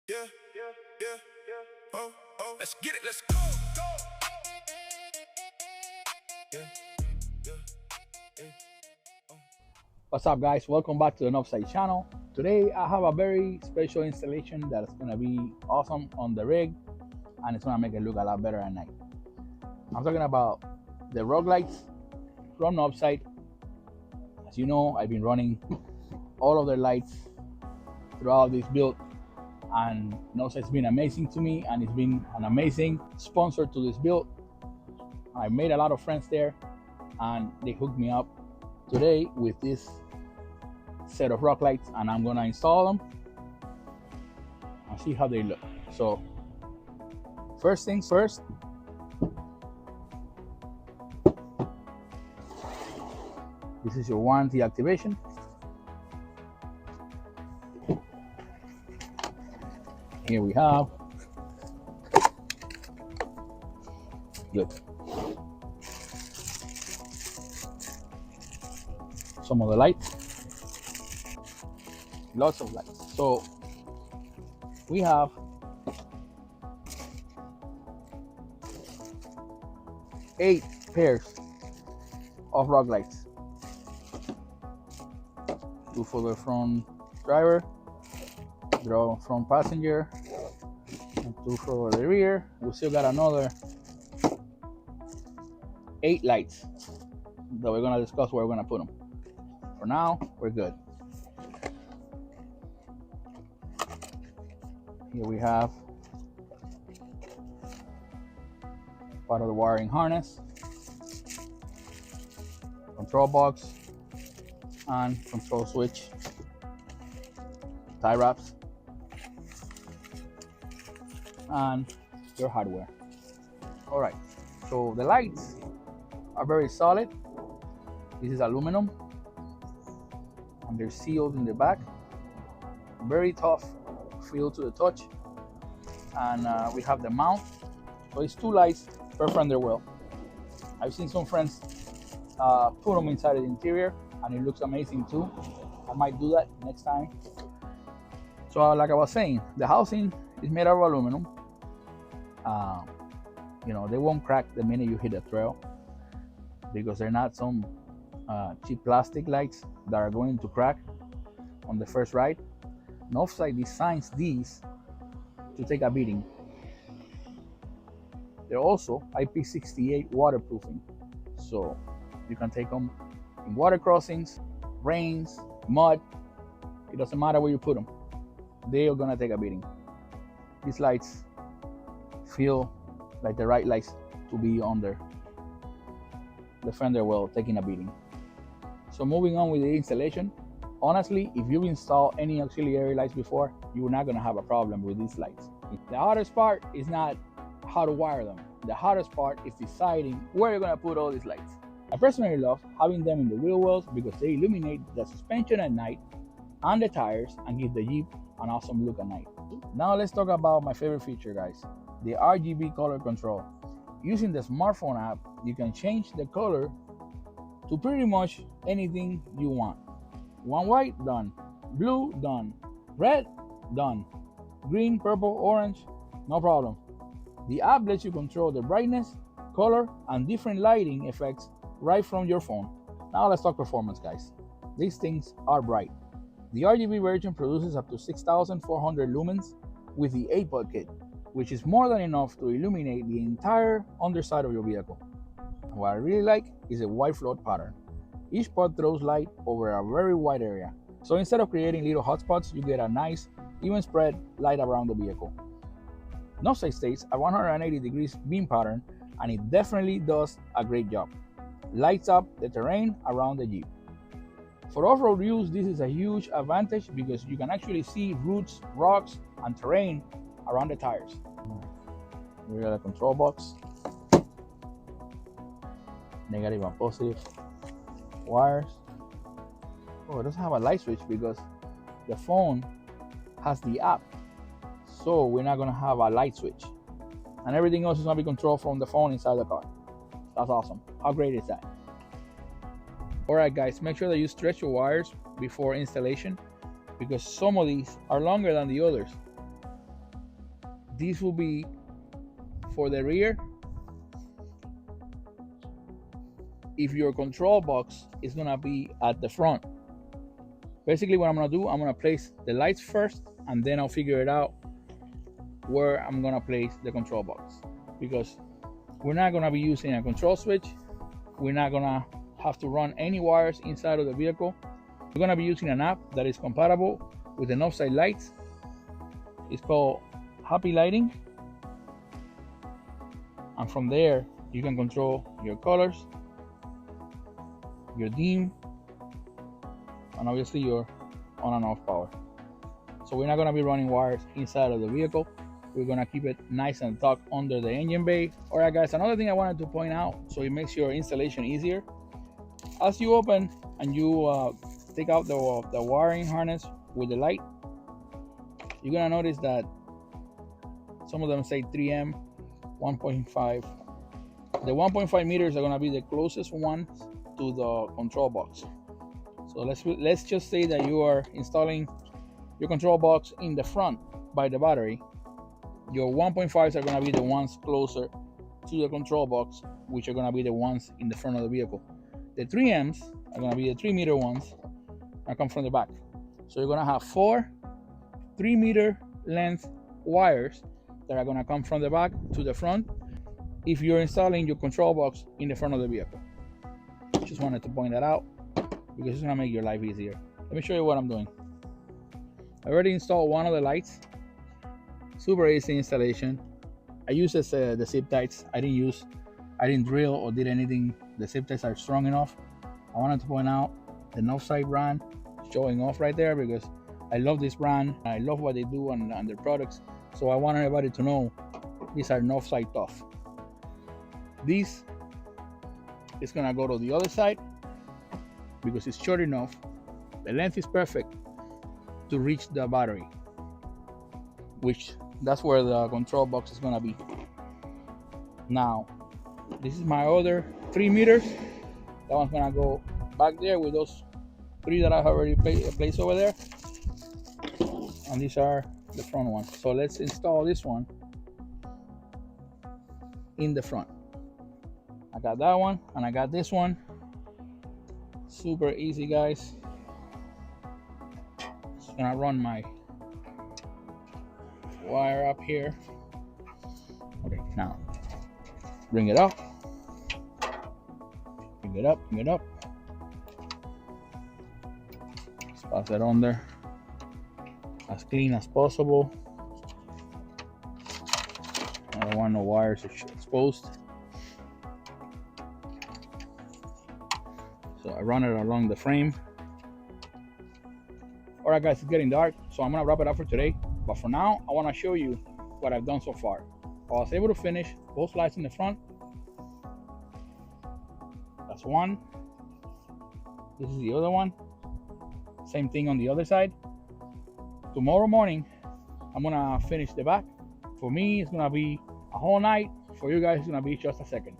Yeah, oh, let's get it, let's go. Yeah, oh. What's up, guys? Welcome back to the Novsight channel. Today I have a very special installation that's gonna be awesome on the rig, and it's gonna make it look a lot better at night. I'm talking about the rogue lights from Novsight. As you know, I've been running all of their lights throughout this build, and Novsight's been amazing to me, and it's been an amazing sponsor to this build. I made a lot of friends there, and they hooked me up today with this set of rock lights, and I'm gonna install them and see how they look. So first things first, this is your warranty activation. Here we have, good, some of the lights, lots of lights. So we have 8 pairs of rock lights, 2 for the front driver, the front passenger, and 2 for the rear. We still got another 8 lights that we're gonna discuss where we're gonna put them. For now, we're good. Here we have part of the wiring harness, control box, and control switch, tie wraps, and your hardware. All right, so the lights are very solid. This is aluminum, and they're sealed in the back. Very tough feel to the touch. And we have the mount. So it's 2 lights per fender well. I've seen some friends put them inside the interior, and it looks amazing too. I might do that next time. So like I was saying, the housing is made out of aluminum. They won't crack the minute you hit the trail, because they're not some cheap plastic lights that are going to crack on the first ride. Novsight designs these to take a beating. They're also IP68 waterproofing, so you can take them in water crossings, rains, mud. It doesn't matter where you put them, they are gonna take a beating. These lights feel like the right lights to be under the fender well taking a beating. So moving on with the installation, honestly, if you've installed any auxiliary lights before, you're not gonna have a problem with these lights. The hardest part is not how to wire them. The hardest part is deciding where you're gonna put all these lights. I personally love having them in the wheel wells because they illuminate the suspension at night and the tires and give the Jeep an awesome look at night. Now let's talk about my favorite feature, guys, the RGB color control. Using the smartphone app, you can change the color to pretty much anything you want. One white, done. Blue, done. Red, done. Green, purple, orange, no problem. The app lets you control the brightness, color, and different lighting effects right from your phone. Now let's talk performance, guys. These things are bright. The RGB version produces up to 6,400 lumens with the 8-pod kit, which is more than enough to illuminate the entire underside of your vehicle. And what I really like is a wide float pattern. Each pod throws light over a very wide area. So instead of creating little hotspots, you get a nice, even spread light around the vehicle. Novsight states a 180 degrees beam pattern, and it definitely does a great job. Lights up the terrain around the Jeep. For off-road use, this is a huge advantage because you can actually see roots, rocks, and terrain around the tires. We got a control box, negative and positive wires. Oh, it doesn't have a light switch because the phone has the app, so we're not gonna have a light switch, and everything else is gonna be controlled from the phone inside the car. That's awesome. How great is that? All right, guys, make sure that you stretch your wires before installation because some of these are longer than the others. This will be for the rear. If your control box is gonna be at the front, basically what I'm gonna do, I'm gonna place the lights first, and then I'll figure it out where I'm gonna place the control box, because we're not gonna be using a control switch. We're not gonna have to run any wires inside of the vehicle. We're gonna be using an app that is compatible with the Novsight lights. It's called Happy Lighting, and from there you can control your colors, your dim, and obviously your on and off power. So we're not gonna be running wires inside of the vehicle. We're gonna keep it nice and tucked under the engine bay. All right, guys, another thing I wanted to point out, so it makes your installation easier. As you open and you take out the wiring harness with the light, you're gonna notice that some of them say 3M 1.5. The 1.5 meters are gonna be the closest ones to the control box. So let's just say that you are installing your control box in the front by the battery. Your 1.5s are going to be the ones closer to the control box, which are going to be the ones in the front of the vehicle. The 3Ms are going to be the 3-meter ones that come from the back. So you're going to have 4 3-meter length wires that are going to come from the back to the front if you're installing your control box in the front of the vehicle. Just wanted to point that out because it's going to make your life easier. Let me show you what I'm doing. I already installed one of the lights. Super easy installation. I used the zip ties. I didn't drill or did anything. The zip ties are strong enough. I wanted to point out the Novsight brand showing off right there because I love this brand. I love what they do on their products. So I want everybody to know these are Novsight tough. This is gonna go to the other side because it's short enough. The length is perfect to reach the battery, which that's where the control box is gonna be. Now, this is my other 3 meters. That one's gonna go back there with those 3 that I have already placed over there. And these are the front ones. So let's install this one in the front. I got that one and I got this one. Super easy, guys. Just gonna run my wire up here. Okay, now bring it up. Bring it up, bring it up. Just pass it on there as clean as possible. I don't want no wires exposed. So I run it along the frame. All right, guys, it's getting dark, so I'm gonna wrap it up for today. But for now, I wanna show you what I've done so far. I was able to finish both lights in the front. That's one. This is the other one. Same thing on the other side. Tomorrow morning, I'm gonna finish the back. For me, it's gonna be a whole night. For you guys, it's gonna be just a second.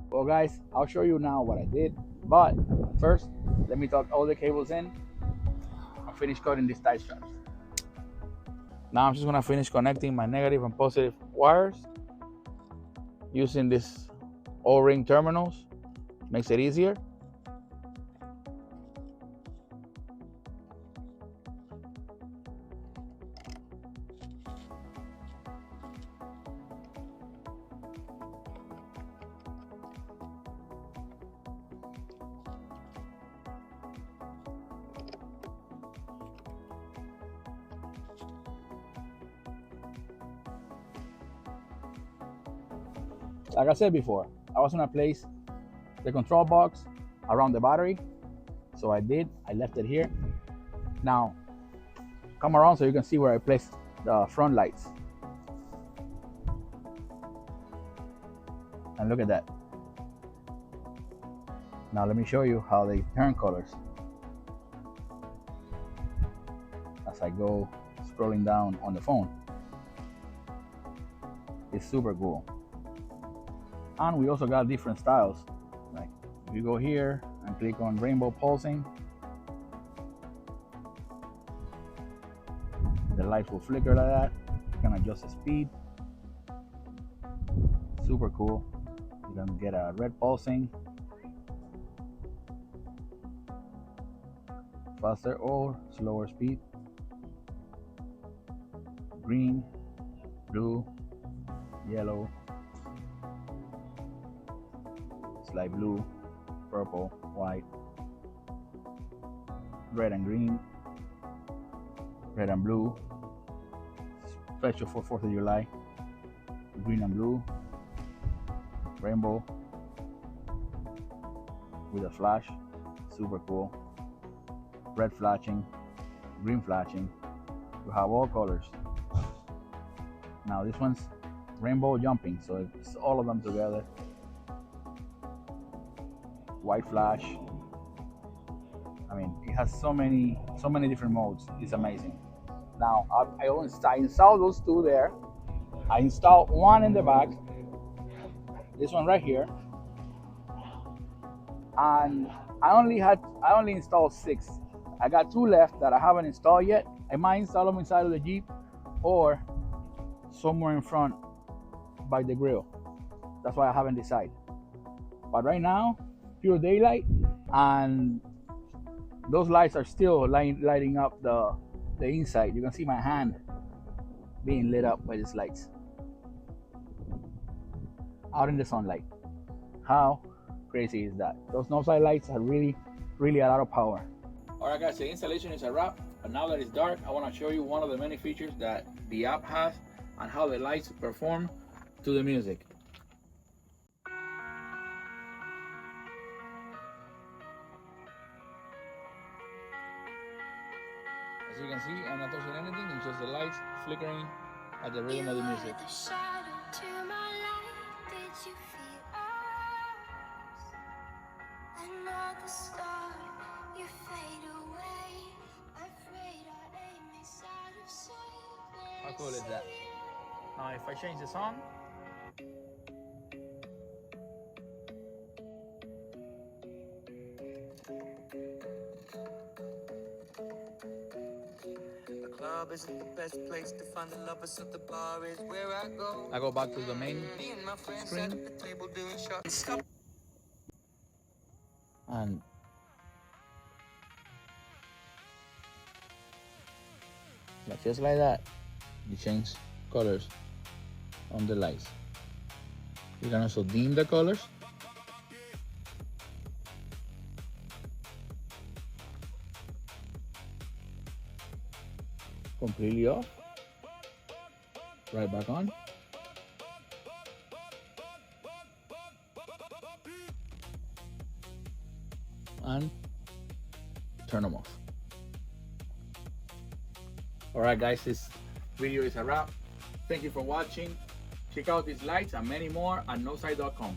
Well, guys, I'll show you now what I did. But first, let me tuck all the cables in. I'll finish cutting these tie straps. Now I'm just gonna finish connecting my negative and positive wires using this O-ring terminals. Makes it easier. Like I said before, I was gonna place the control box around the battery. So I did, I left it here. Now, come around so you can see where I placed the front lights. And look at that. Now let me show you how they turn colors. as I go scrolling down on the phone. It's super cool. And we also got different styles. Like if you go here and click on rainbow pulsing, the lights will flicker like that. You can adjust the speed. Super cool. You can get a red pulsing, faster or slower speed, green, blue, yellow, light blue, purple, white, red and green, red and blue, special for 4th of July, green and blue, rainbow with a flash, super cool, red flashing, green flashing. You have all colors. Now this one's rainbow jumping, so it's all of them together. White flash. I mean, it has so many different modes. It's amazing. Now I installed those two there. I installed one in the back, this one right here, and I only installed 6. I got 2 left that I haven't installed yet. I might install them inside of the Jeep or somewhere in front by the grill. That's why I haven't decided. But right now, pure daylight, and those lights are still lighting up the inside. You can see my hand being lit up by these lights out in the sunlight. How crazy is that? Those Novsight lights are really a lot of power. Alright guys, the installation is a wrap, but now that it's dark, I want to show you one of the many features that the app has and how the lights perform to the music. As you can see, I'm not touching anything, it's just the lights flickering at the rhythm of the music. How cool is that? Now if I change the song, Club isn't the best place to find the lovers, so the bar is where I go. I go back to the main screen, and just like that, you change colors on the lights. You can also dim the colors. Completely off, right back on, and turn them off. Alright guys, this video is a wrap. Thank you for watching. Check out these lights and many more at Novsight.com.